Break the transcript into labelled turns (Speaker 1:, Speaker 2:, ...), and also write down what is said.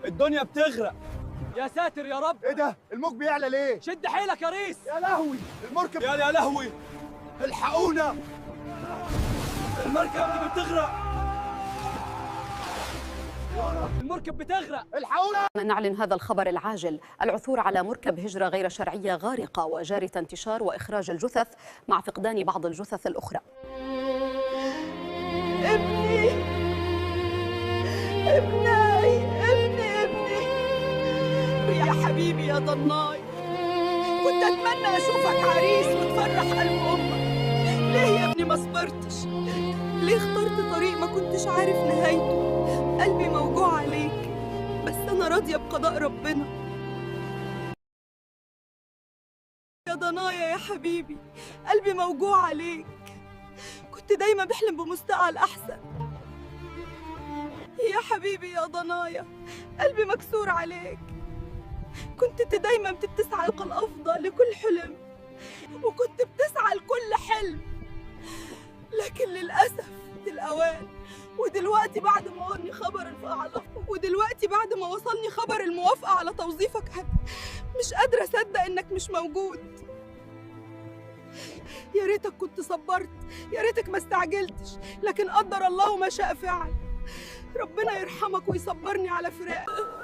Speaker 1: الدنيا بتغرق. يا ساتر يا رب.
Speaker 2: ايه ده؟ الموج بيعلى ليه؟
Speaker 1: شد حيلك يا ريس.
Speaker 2: يا لهوي المركب.
Speaker 1: يا لهوي،
Speaker 2: الحقونا،
Speaker 1: المركب دي بتغرق. المركب بتغرق،
Speaker 2: الحقونا.
Speaker 3: نعلن هذا الخبر العاجل: العثور على مركب هجرة غير شرعية غارقة، وجاري انتشار وإخراج الجثث مع فقدان بعض الجثث الأخرى.
Speaker 4: ابني يا حبيبي يا ضناي، كنت اتمنى اشوفك عريس وتفرح قلب امك. ليه يا ابني ما صبرتش؟ ليه اخترت طريق ما كنتش عارف نهايته؟ قلبي موجوع عليك، بس انا راضيه بقضاء ربنا. يا ضنايا يا حبيبي، قلبي موجوع عليك. كنت دايما بحلم بمستقبل احسن. يا حبيبي يا ضنايا، قلبي مكسور عليك. كنت دايما بتسعى الأفضل لكل حلم، وكنت بتسعى لكل حلم، لكن للأسف الأوان. ودلوقتي بعد ما وصلني خبر الموافقة على توظيفك، مش قادرة أصدق إنك مش موجود. يا ريتك كنت صبرت، يا ريتك ما استعجلتش، لكن قدر الله ما شاء فعل. ربنا يرحمك ويصبرني على فراقك.